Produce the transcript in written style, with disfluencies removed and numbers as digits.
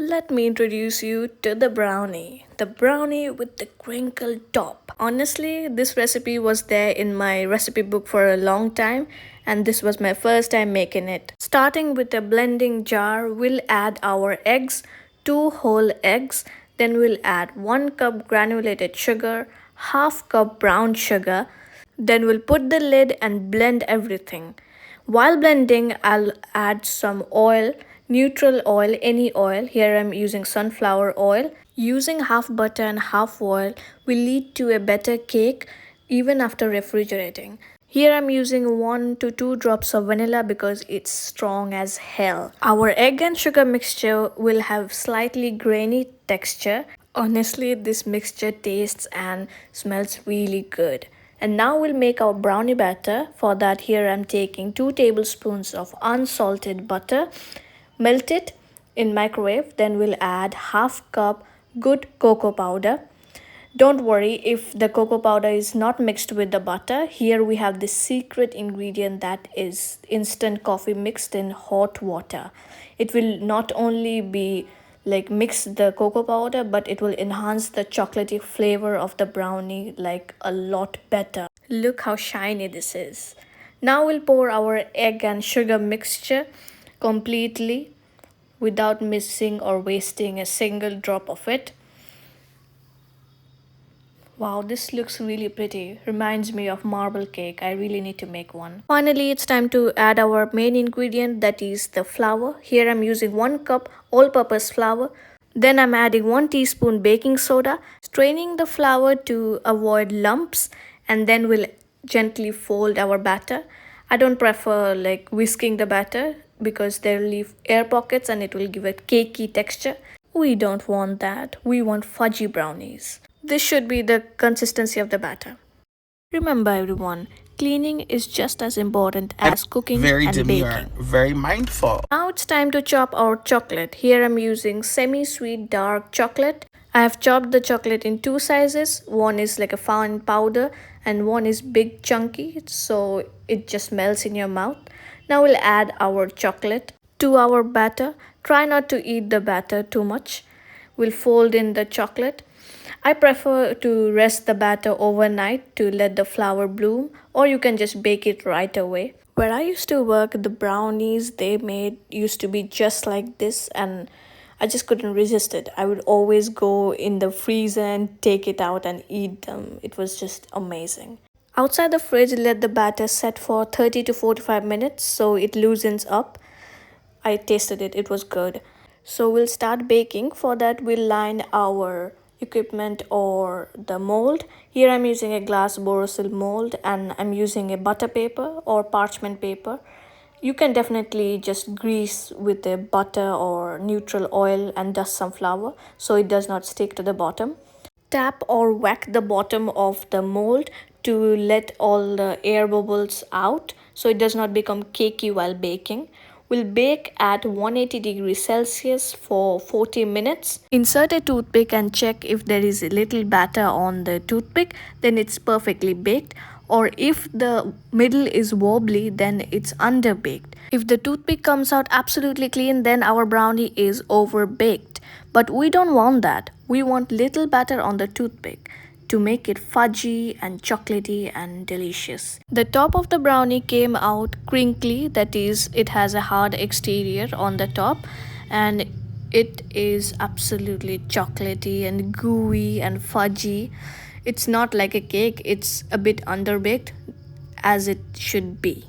Let me introduce you to the brownie with the crinkle top. Honestly, this recipe was there in my recipe book for a long time, and this was my first time making it. Starting with a blending jar, we'll add our eggs, 2 whole eggs, then we'll add 1 cup granulated sugar, half cup brown sugar, then we'll put the lid and blend everything. While blending, I'll add some oil, neutral oil, any oil. Here I'm using sunflower oil. Using half butter and half oil will lead to a better cake even after refrigerating. Here I'm using 1 to 2 drops of vanilla because it's strong as hell. Our egg and sugar mixture will have slightly grainy texture. Honestly, this mixture tastes and smells really good. And now we'll make our brownie batter. For that, here I'm taking 2 tablespoons of unsalted butter. Melt it in microwave. Then we'll add half cup good cocoa powder. Don't worry if the cocoa powder is not mixed with the butter. Here we have the secret ingredient, that is instant coffee mixed in hot water. It will not only be like mix the cocoa powder, but it will enhance the chocolatey flavor of the brownie like a lot better. Look how shiny this is. Now we'll pour our egg and sugar mixture completely without missing or wasting a single drop of it. Wow, this looks really pretty. Reminds me of marble cake. I really need to make one. Finally, it's time to add our main ingredient, that is the flour. Here I'm using 1 cup all-purpose flour. Then I'm adding 1 teaspoon baking soda, straining the flour to avoid lumps, and then we'll gently fold our batter. I don't prefer like whisking the batter because they'll leave air pockets and it will give a cakey texture. We don't want that. We want fudgy brownies. This should be the consistency of the batter. Remember everyone, cleaning is just as important as cooking Very and demure, baking. very mindful. Now it's time to chop our chocolate. Here I'm using semi-sweet dark chocolate. I have chopped the chocolate in 2 sizes. One is like a fine powder and one is big chunky, so it just melts in your mouth. Now we'll add our chocolate to our batter. Try not to eat the batter too much. We'll fold in the chocolate. I prefer to rest the batter overnight to let the flour bloom, or you can just bake it right away. Where I used to work, the brownies they made used to be just like this, and I just couldn't resist it. I would always go in the freezer and take it out and eat them. It was just amazing. Outside the fridge, let the batter set for 30 to 45 minutes so it loosens up. I tasted it, it was good. So we'll start baking. For that, we'll line our equipment or the mold. Here I'm using a glass Borosil mold and I'm using a butter paper or parchment paper. You can definitely just grease with a butter or neutral oil and dust some flour so it does not stick to the bottom. Tap or whack the bottom of the mold to let all the air bubbles out so it does not become cakey while baking. We'll bake at 180 degrees Celsius for 40 minutes. Insert a toothpick and check if there is a little batter on the toothpick, then it's perfectly baked. Or if the middle is wobbly, then it's underbaked. If the toothpick comes out absolutely clean, then our brownie is overbaked. But we don't want that. We want little batter on the toothpick to make it fudgy and chocolatey and delicious. The top of the brownie came out crinkly, that is, it has a hard exterior on the top and it is absolutely chocolatey and gooey and fudgy. It's not like a cake, it's a bit underbaked as it should be.